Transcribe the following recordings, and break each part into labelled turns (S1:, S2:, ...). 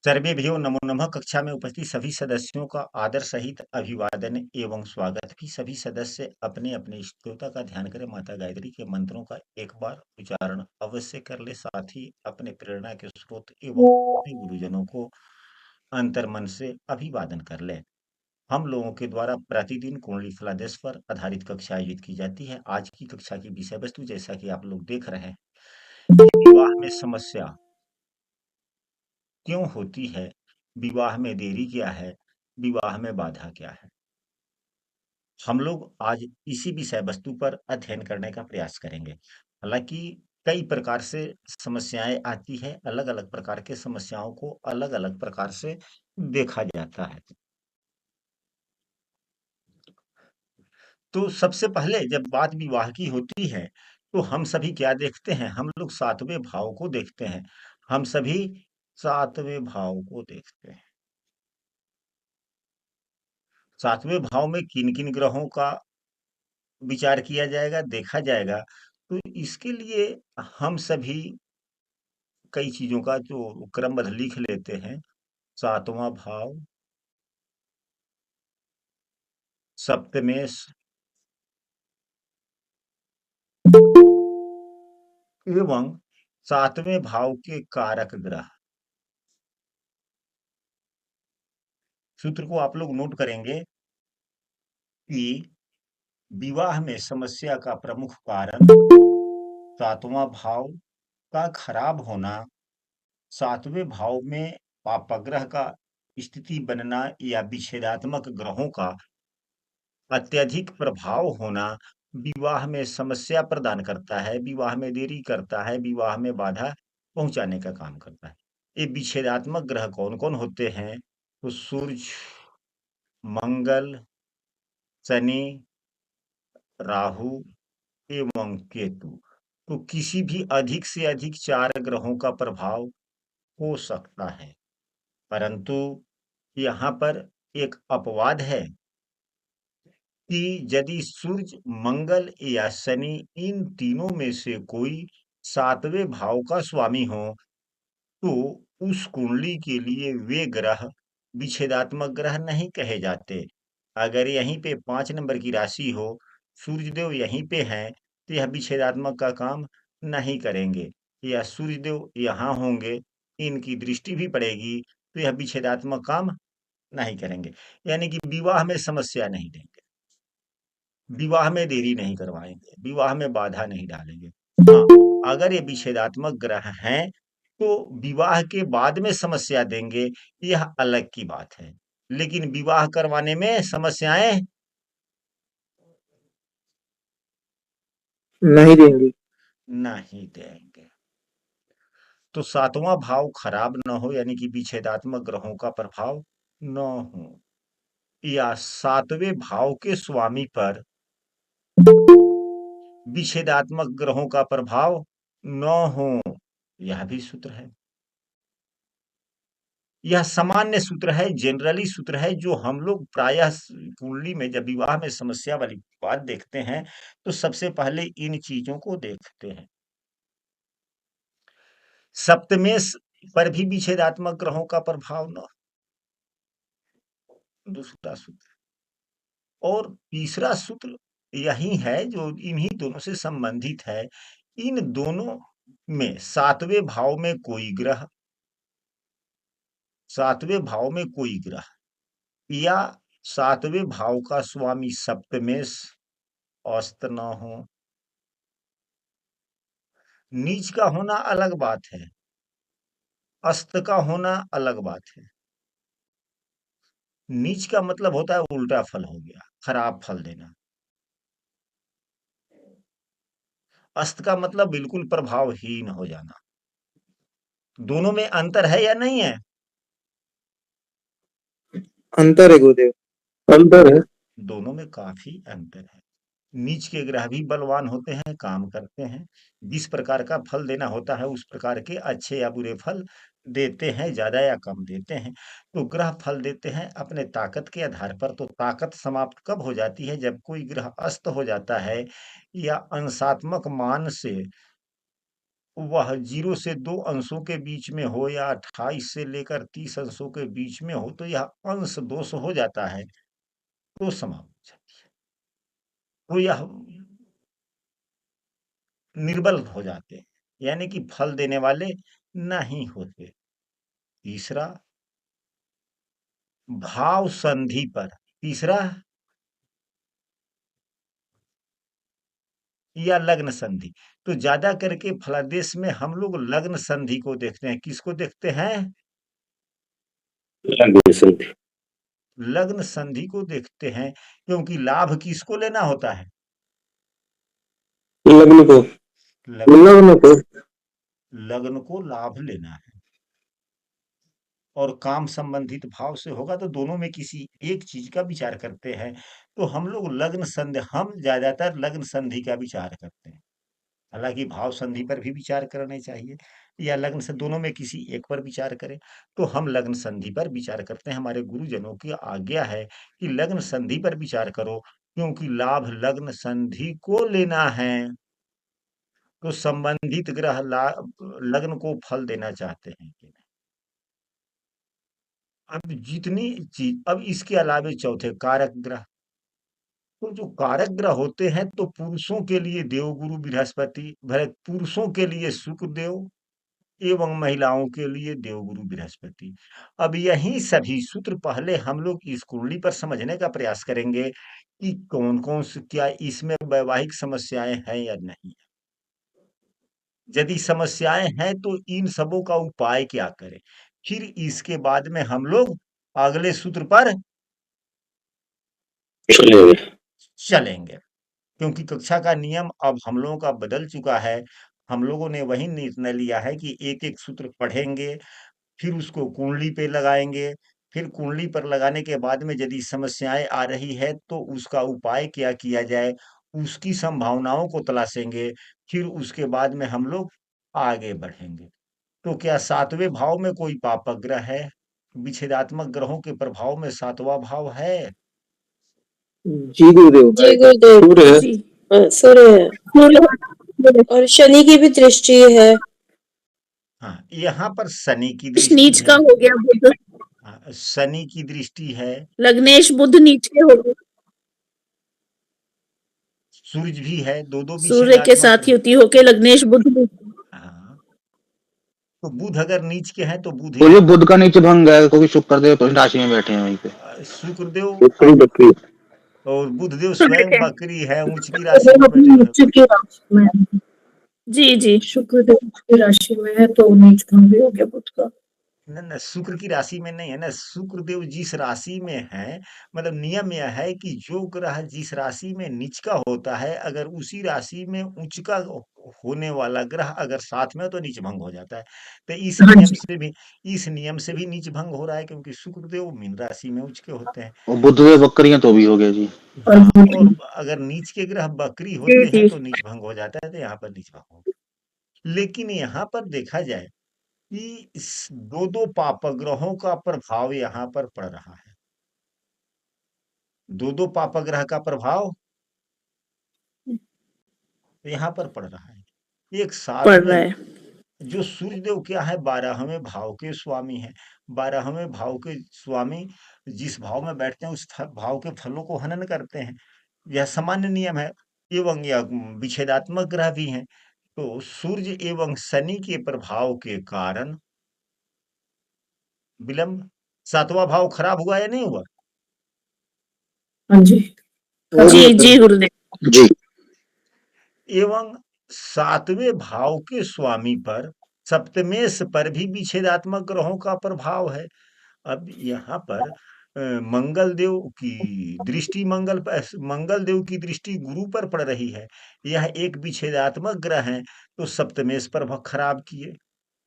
S1: सर्वेभ्यो नमो नमः। कक्षा में उपस्थित सभी सदस्यों का आदर सहित अभिवादन एवं स्वागत। भी सभी सदस्य अपने अपने इष्ट देवता का ध्यान करें। माता गायत्री के मंत्रों का एक बार उच्चारण अवश्य कर ले। साथ ही अपने प्रेरणा के स्रोत एवं अपने गुरुजनों को अंतर्मन से अभिवादन कर ले। हम लोगों के द्वारा प्रतिदिन कुंडली फलादेश पर आधारित कक्षा आयोजित की जाती है। आज की कक्षा की विषय वस्तु जैसा कि आप लोग देख रहे हैं कि विवाह में समस्या क्यों होती है, विवाह में देरी क्या है, विवाह में बाधा क्या है। हम लोग आज इसी विषय वस्तु पर अध्ययन करने का प्रयास करेंगे। हालांकि कई प्रकार से समस्याएं आती है, अलग अलग प्रकार के समस्याओं को अलग अलग प्रकार से देखा जाता है। तो सबसे पहले जब बात विवाह की होती है तो हम सभी क्या देखते हैं, हम लोग सातवें भाव को देखते हैं। हम सभी सातवें भाव को देखते हैं। सातवें भाव में किन किन ग्रहों का विचार किया जाएगा, देखा जाएगा। तो इसके लिए हम सभी कई चीजों का जो क्रमबद्ध लिख लेते हैं। सातवां भाव, सप्तमेश एवं सातवें भाव के कारक ग्रह। सूत्र को आप लोग नोट करेंगे कि विवाह में समस्या का प्रमुख कारण सातवां भाव का खराब होना, सातवें भाव में पापग्रह का स्थिति बनना या विच्छेदात्मक ग्रहों का अत्यधिक प्रभाव होना विवाह में समस्या प्रदान करता है, विवाह में देरी करता है, विवाह में बाधा पहुंचाने का काम करता है। ये विच्छेदात्मक ग्रह कौन कौन होते हैं? तो सूर्य, मंगल, शनि, राहु एवं केतु। तो किसी भी अधिक से अधिक चार ग्रहों का प्रभाव हो सकता है, परंतु यहाँ पर एक अपवाद है कि यदि सूर्य, मंगल या शनि इन तीनों में से कोई सातवें भाव का स्वामी हो तो उस कुंडली के लिए वे ग्रह विच्छेदात्मक ग्रह नहीं कहे जाते। अगर यहीं पे 5 नंबर की राशि हो, सूर्यदेव यहीं पे हैं, तो यह विच्छेदात्मक का काम नहीं करेंगे। या सूर्यदेव यहाँ होंगे, इनकी दृष्टि भी पड़ेगी, तो यह विच्छेदात्मक काम नहीं करेंगे। यानी कि विवाह में समस्या नहीं देंगे, विवाह में देरी नहीं करवाएंगे, विवाह में बाधा नहीं डालेंगे। हाँ, अगर ये विच्छेदात्मक ग्रह हैं तो विवाह के बाद में समस्या देंगे, यह अलग की बात है। लेकिन विवाह करवाने में समस्याएं
S2: नहीं देंगी।
S1: नहीं देंगे। तो सातवां भाव खराब न हो, यानी कि विच्छेदात्मक ग्रहों का प्रभाव न हो, या सातवें भाव के स्वामी पर विच्छेदात्मक ग्रहों का प्रभाव न हो, यह भी सूत्र है। यह सामान्य सूत्र है, जनरली सूत्र है, जो हम लोग प्रायः कुंडली में जब विवाह में समस्या वाली बात देखते हैं तो सबसे पहले इन चीजों को देखते हैं। सप्तमेश पर भी विच्छेदात्मक ग्रहों का प्रभाव न, दूसरा सूत्र। और तीसरा सूत्र यही है जो इन्हीं दोनों से संबंधित है। इन दोनों में सातवें भाव में कोई ग्रह या सातवें भाव का स्वामी सप्तमेश अस्त न हो। नीच का होना अलग बात है, अस्त का होना अलग बात है। नीच का मतलब होता है उल्टा फल हो गया, खराब फल देना। अस्त का मतलब बिल्कुल प्रभावहीन हो जाना। दोनों में अंतर है या नहीं है?
S2: अंतर है गुरुदेव। अंतर है।
S1: दोनों में काफी अंतर है। नीच के ग्रह भी बलवान होते हैं, काम करते हैं। जिस प्रकार का फल देना होता है उस प्रकार के अच्छे या बुरे फल देते हैं, ज्यादा या कम देते हैं। तो ग्रह फल देते हैं अपने ताकत के आधार पर। तो ताकत समाप्त कब हो जाती है? जब कोई ग्रह अस्त हो जाता है या अंशात्मक मान से वह 0 से 2 अंशों के बीच में हो या 28 से लेकर 30 अंशों के बीच में हो, तो यह अंश दोष हो जाता है, तो समाप्त हो जाती है। तो यह निर्बल हो जाते हैं, यानी कि फल देने वाले नहीं होते। तीसरा, भाव संधि पर। तीसरा, या लग्न संधि। तो ज्यादा करके फलादेश में हम लोग लग्न संधि को देखते हैं। किसको देखते हैं? लग्न संधि को देखते हैं, क्योंकि लाभ किसको लेना होता है?
S2: लग्न को।
S1: लग्न को।
S2: लग्न को।
S1: लग्न को लाभ लेना है, और काम संबंधित भाव से होगा तो दोनों में किसी एक चीज का विचार करते हैं। तो हम लोग लग्न संधि, हम ज्यादातर लग्न संधि का विचार करते हैं। हालांकि भाव संधि पर भी विचार करने चाहिए, या लग्न से दोनों में किसी एक पर विचार करें। तो हम लग्न संधि पर विचार करते हैं। हमारे गुरुजनों की आज्ञा है कि लग्न संधि पर विचार करो, क्योंकि लाभ लग्न संधि को लेना है। तो संबंधित ग्रह लग्न को फल देना चाहते हैं कि नहीं। अब जितनी चीज, अब इसके अलावे चौथे कारक ग्रह। तो जो कारक ग्रह होते हैं, तो पुरुषों के लिए देवगुरु बृहस्पति, पुरुषों के लिए शुक्र देव, एवं महिलाओं के लिए देवगुरु बृहस्पति। अब यही सभी सूत्र पहले हम लोग इस कुंडली पर समझने का प्रयास करेंगे कि कौन कौन से, क्या इसमें वैवाहिक समस्याएं हैं या नहीं। यदि समस्याएं हैं तो इन सबों का उपाय क्या करें। फिर इसके बाद में हम लोग अगले सूत्र पर
S2: चलेंगे।
S1: चलेंगे, क्योंकि कक्षा का नियम अब हम लोगों का बदल चुका है। हम लोगों ने वही निर्णय लिया है कि एक एक सूत्र पढ़ेंगे, फिर उसको कुंडली पे लगाएंगे। फिर कुंडली पर लगाने के बाद में यदि समस्याएं आ रही है तो उसका उपाय क्या किया जाए, उसकी संभावनाओं को तलाशेंगे। फिर उसके बाद में हम लोग आगे बढ़ेंगे। तो क्या सातवें भाव में कोई पापक ग्रह है? विच्छेदात्मक ग्रहों के प्रभाव में सातवां भाव है?
S2: जी गुरुदेव।
S3: जी गुरुदेव।
S2: सूर्य है।
S3: जी सूर्य है, और शनि की भी दृष्टि है।
S1: हाँ, यहाँ पर शनि की
S3: कुछ
S1: दृष्टि
S3: नीच
S1: है।
S3: का हो गया बुध।
S1: हाँ, शनि की दृष्टि है।
S3: लग्नेश बुध नीच के हो गए।
S1: सूरज भी है, दो दो
S3: सूर्य के
S1: विच्छेदात्मक
S3: साथ
S1: ग्रह।
S3: युति होके लग्नेश बुध नीच।
S1: हाँ, तो बुध अगर नीच के हैं तो बुध
S2: तो ये
S1: यहाँ पर,
S2: बुध का नीचे भंग है, क्योंकि शुक्रदेव तो राशि में बैठे हैं वहीं पे।
S1: शुक्रदेव
S2: बकरी बकरी।
S1: और बुधदेव
S3: शुक्र
S1: स्वयं
S3: के
S1: बकरी है, ऊंच की राशि में बैठे हुए हैं।
S3: नीच की राशि में है। जी जी, शुक्र देव नीच की राशि में है तो नीच भंग भी हो गया बुध का।
S1: न न, शुक्र की राशि में नहीं है ना। शुक्रदेव जिस राशि में है, मतलब नियम यह है कि जो ग्रह जिस राशि में नीच का होता है, अगर उसी राशि में उच्च का होने वाला ग्रह अगर साथ में हो तो नीच भंग हो जाता है। तो
S3: हाँ जी।
S1: इस नियम से भी नीच भंग हो रहा है, क्योंकि शुक्रदेव मीन राशि में उच्च के होते हैं।
S2: और बुधदेव बकरियां तो भी हो गया जी।
S3: और
S1: हाँ,
S3: बुध।
S1: और अगर नीच के ग्रह बकरी
S3: जी
S1: होते हैं
S3: जी।
S1: तो नीच भंग हो जाता है, तो यहाँ पर नीच भंग हो गया। लेकिन यहाँ पर देखा जाए कि इस दो दो पापग्रहों का प्रभाव यहाँ पर पड़ रहा है। दो दो पापग्रह का प्रभाव यहाँ पर पड़ रहा है। एक साथ
S3: पढ़
S1: में,
S3: रहा है।
S1: जो सूर्य देव क्या है, 12वें भाव के स्वामी है। 12वें भाव के स्वामी जिस भाव में बैठते हैं, उस भाव के फलों को हनन करते हैं। यह सामान्य नियम है। एवं यह विच्छेदात्मक ग्रह भी हैं। तो सूर्य एवं शनि के प्रभाव के कारण विलंब। सातवां भाव खराब हुआ या नहीं हुआ?
S3: हाँ जी। जी जी गुरुदेव।
S2: जी।
S1: एवं सातवें भाव के स्वामी पर, सप्तमेश पर भी विच्छेदात्मक ग्रहों का प्रभाव है। अब यहाँ पर मंगल देव की दृष्टि, मंगल देव की दृष्टि गुरु पर पड़ रही है। यह एक विच्छेदात्मक ग्रह है, तो सप्तमेश पर खराब किए।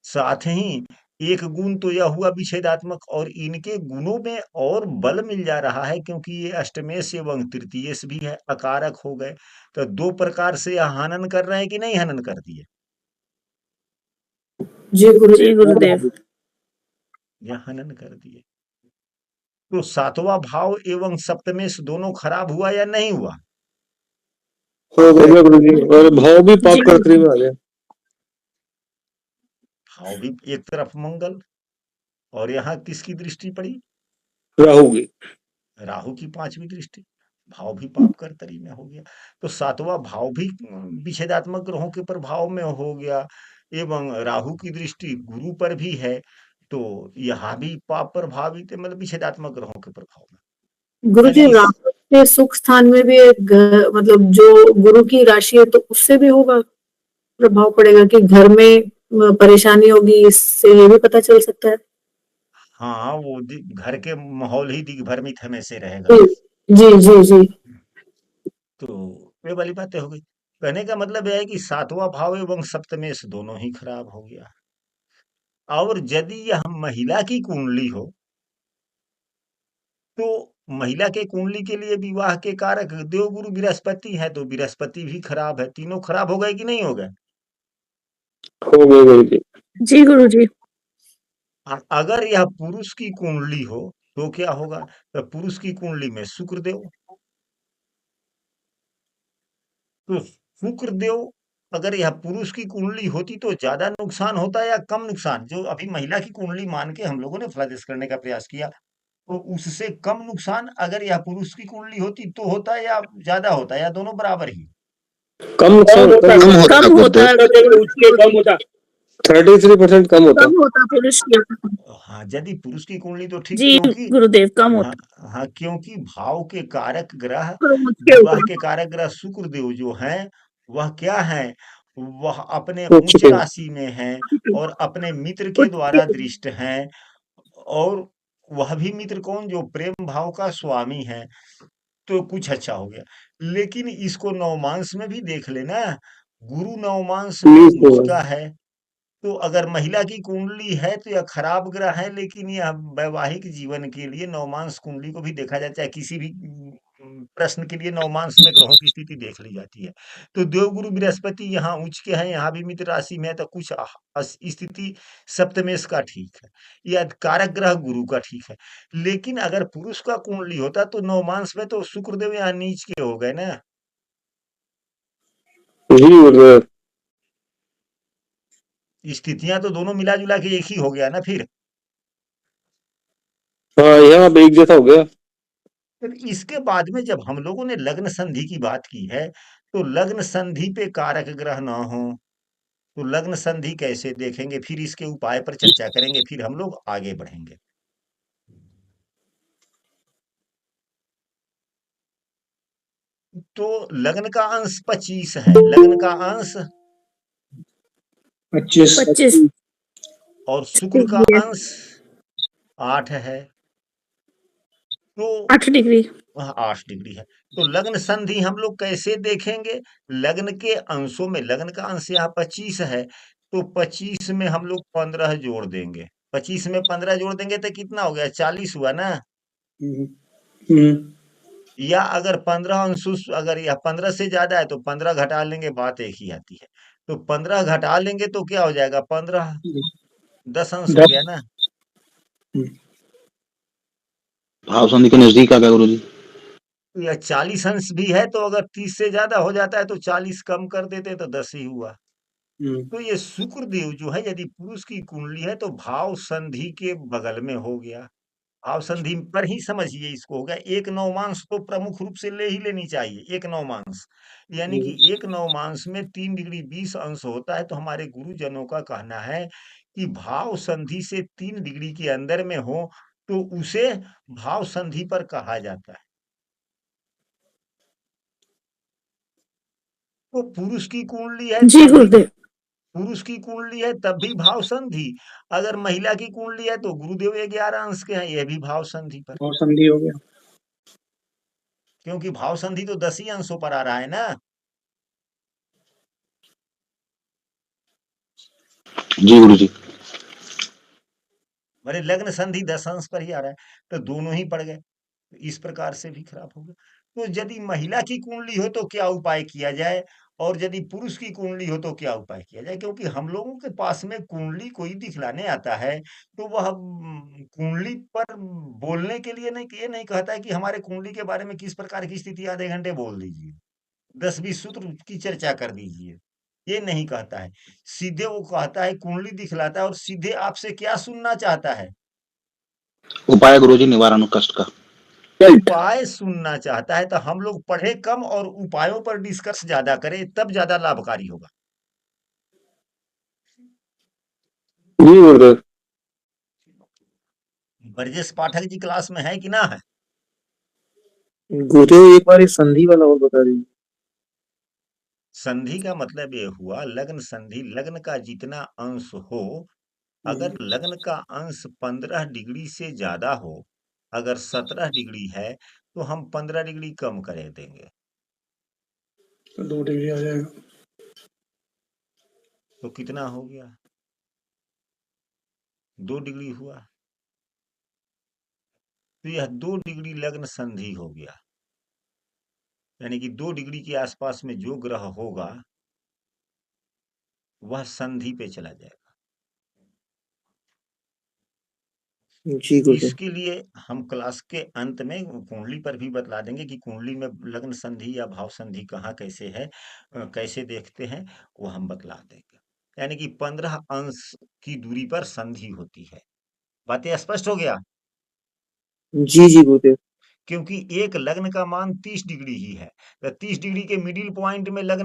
S1: साथ ही एक गुण तो यह हुआ विच्छेदात्मक, और इनके गुणों में और बल मिल जा रहा है, क्योंकि ये अष्टमेश एवं तृतीयेश भी है, अकारक हो गए। तो दो प्रकार से यह हनन कर रहे हैं कि नहीं हनन कर दिए?
S3: जी गुरुदेव।
S1: यह हनन कर दिए। तो सातवां भाव एवं सप्तमेश दोनों खराब हुआ या नहीं हुआ?
S2: हो गया गुरु जी, और भाव भी पाप
S3: जी
S2: कर्क में आ गया।
S1: भाव भी एक तरफ मंगल, और यहाँ किसकी दृष्टि पड़ी?
S4: राहु की।
S1: राहु की 5वीं दृष्टि। भाव भी पाप कर्तरी में हो गया। तो 7वां भाव भी विच्छेदात्मक ग्रहों के प्रभाव में हो गया, एवं राहु की दृष्टि गुरु पर भी है, तो यहाँ भी पाप प्रभावित है, मतलब विच्छेदात्मक ग्रहों के प्रभाव में।
S3: गुरुजी,
S1: यानी
S3: राहु के सुख स्थान में भी एक मतलब जो गुरु की राशि है, तो उससे भी होगा प्रभाव पड़ेगा कि घर में परेशानी होगी, इससे ये भी पता चल सकता है।
S1: हाँ, वो घर के माहौल ही दिग्भ्रमित हमेशा रहेगा।
S3: जी जी जी।
S1: तो ये वाली बातें हो गई। कहने का मतलब यह है कि 7वां भाव एवं सप्तमेश दोनों ही खराब हो गया। और यदि यह महिला की कुंडली हो, तो महिला के कुंडली के लिए विवाह के कारक देवगुरु बृहस्पति है, तो बृहस्पति भी खराब है। तीनों खराब हो गए कि नहीं हो गए?
S4: हो गए गुरुजी।
S3: जी गुरुजी।
S1: अगर यह पुरुष की कुंडली हो तो क्या होगा? तो पुरुष की कुंडली में शुक्रदेव, तो शुक्रदेव अगर यह पुरुष की कुंडली होती तो ज्यादा नुकसान होता या कम नुकसान? जो अभी महिला की कुंडली मान के हम लोगों ने फलादेश करने का प्रयास किया, तो उससे कम नुकसान अगर यह पुरुष की कुंडली होती तो होता, या ज्यादा होता, या दोनों बराबर ही?
S4: कम नुकसान होता है।
S2: कम होता
S3: कम होता है
S4: कम होता 33% कम होता।
S3: कम होता पुरुष के।
S1: हाँ, यदि पुरुष की कुंडली तो ठीक,
S3: जी
S1: क्योंकि
S3: गुरुदेव, कम
S1: हाँ,
S3: होता।
S1: हाँ, क्योंकि भाव के कारक ग्रह,
S3: तो मुझके
S1: विवाह
S3: ऊपर।
S1: के कारक ग्रह शुक्रदेव जो हैं, वह क्या है? वह अपने
S4: उच्च
S1: उच्च
S4: के।
S1: राशि में हैं, और अपने मित्र के द्वारा दृष्ट हैं, और वह भी मित्र कौन? जो प्रेम भाव का स्वामी है। तो कुछ अच्छा हो गया। लेकिन इसको नवमांस में भी देख लेना, गुरु नवमांस में
S4: नीच
S1: नीच
S4: होगा।
S1: का है। तो अगर महिला की कुंडली है तो यह खराब ग्रह है, लेकिन यह वैवाहिक जीवन के लिए नवमांस कुंडली को भी देखा जाता है। किसी भी प्रश्न के लिए नवमांस में ग्रहों की स्थिति देख ली जाती है। तो देवगुरु बृहस्पति यहाँ उच्च के हैं, यहाँ भी मित्र राशि में है, तो कुछ स्थिति सप्तमेश का ठीक है, या कारक ग्रह गुरु का ठीक है। लेकिन अगर पुरुष का कुंडली होता तो नवमांस में तो शुक्रदेव यहाँ नीच के हो गए ना।
S4: जी गुरुदेव।
S1: स्थितियां तो दोनों मिला जुला के एक ही हो गया ना फिर।
S4: हाँ, यहाँ अब एक जैसा हो गया।
S1: फिर इसके बाद में जब हम लोगों ने लग्न संधि की बात की है, तो लग्न संधि पे कारक ग्रह ना हो, तो लग्न संधि कैसे देखेंगे? फिर इसके उपाय पर चर्चा करेंगे, फिर हम लोग आगे बढ़ेंगे। तो लग्न का अंश 25 है, लग्न का अंश
S3: 25
S1: और शुक्र का अंश 8 है, तो
S3: 8 डिग्री।
S1: 8 डिग्री है। तो लग्न संधि हम लोग कैसे देखेंगे? लग्न के अंशों में लग्न का अंश यहाँ 25 है, तो 25 में हम लोग 15 जोड़ देंगे। 25 में 15 जोड़ देंगे तो कितना हो गया? 40 हुआ ना। या अगर 15 अंश, अगर यह 15 से ज्यादा है तो 15 घटा लेंगे, बात एक ही आती है। तो 15 घटा लेंगे तो क्या हो जाएगा? 15 10 अंश हो गया ना।
S2: भाव संधि के नजदीक आ गया गुरु जी।
S1: या 40 अंश भी है, तो अगर 30 से ज्यादा हो जाता है तो 40 कम कर देते तो 10 ही हुआ। तो ये शुक्रदेव जो है, यदि पुरुष की कुंडली है तो भाव संधि के बगल में हो गया। भाव संधि पर ही समझिए इसको, हो गया। एक नवमांश तो प्रमुख रूप से ले ही लेनी चाहिए, एक नवमांश। यानी कि एक नवमांश में 3 डिग्री 20 अंश होता है। तो हमारे गुरुजनों का कहना है कि भाव संधि से 3 डिग्री के अंदर में हो तो उसे भाव संधि पर कहा जाता है। तो पुरुष की कुंडली है
S3: जी
S1: तब भी,
S3: गुरुदेव।
S1: पुरुष की कुंडली है तब भी भाव संधि। अगर महिला की कुंडली है तो गुरुदेव 11 अंश के हैं, यह भी भाव संधि पर।
S4: और संधि हो गया।
S1: क्योंकि भाव संधि तो 10 ही अंशों पर आ रहा है ना।
S2: जी गुरु जी।
S1: मेरे लग्न संधि 10 अंश पर ही आ रहा है, तो दोनों ही पड़ गए। तो इस प्रकार से भी खराब हो गया। तो यदि महिला की कुंडली हो तो क्या उपाय किया जाए, और यदि पुरुष की कुंडली हो तो क्या उपाय किया जाए? क्योंकि हम लोगों के पास में कुंडली कोई दिखलाने आता है, तो वह कुंडली पर बोलने के लिए नहीं, ये नहीं कहता है कि हमारे कुंडली के बारे में किस प्रकार की स्थिति, आधे घंटे बोल दीजिए, 10-20 सूत्र की चर्चा कर दीजिए। ये नहीं कहता है। सीधे वो कहता है, कुंडली दिखलाता है और सीधे आपसे क्या सुनना चाहता है?
S2: उपाय गुरुजी निवारण कष्ट का।
S1: उपाय सुनना चाहता है। तो हम लोग पढ़े कम और उपायों पर डिस्कस ज्यादा करें, तब ज्यादा लाभकारी होगा।
S4: जी गुरुदेव।
S1: ब्रजेश पाठक जी क्लास में है कि ना है?
S4: गुरुदेव एक बार इस संधि वाला और बता दीजिए।
S1: संधि का मतलब ये हुआ लग्न संधि, लग्न का जितना अंश हो, अगर लग्न का अंश 15 डिग्री से ज्यादा हो, अगर 17 डिग्री है तो हम 15 डिग्री कम कर देंगे,
S4: तो 2 डिग्री आ जाएगा।
S1: तो कितना हो गया? 2 डिग्री हुआ। तो यह 2 डिग्री लग्न संधि हो गया, यानी कि 2 डिग्री के आसपास में जो ग्रह होगा वह संधि पे चला जाएगा।
S4: जी गुरुदेव।
S1: इसके लिए हम क्लास के अंत में कुंडली पर भी बतला देंगे कि कुंडली में लग्न संधि या भाव संधि कहाँ कैसे है, कैसे देखते हैं, वो हम बतला देंगे। यानी कि 15 अंश की दूरी पर संधि होती है। बातें स्पष्ट हो गया?
S4: जी जी गुरुदेव।
S1: क्योंकि एक लग्न का मान 30 डिग्री ही है, तो 30 डिग्री के मिडिल पॉइंट में लग्न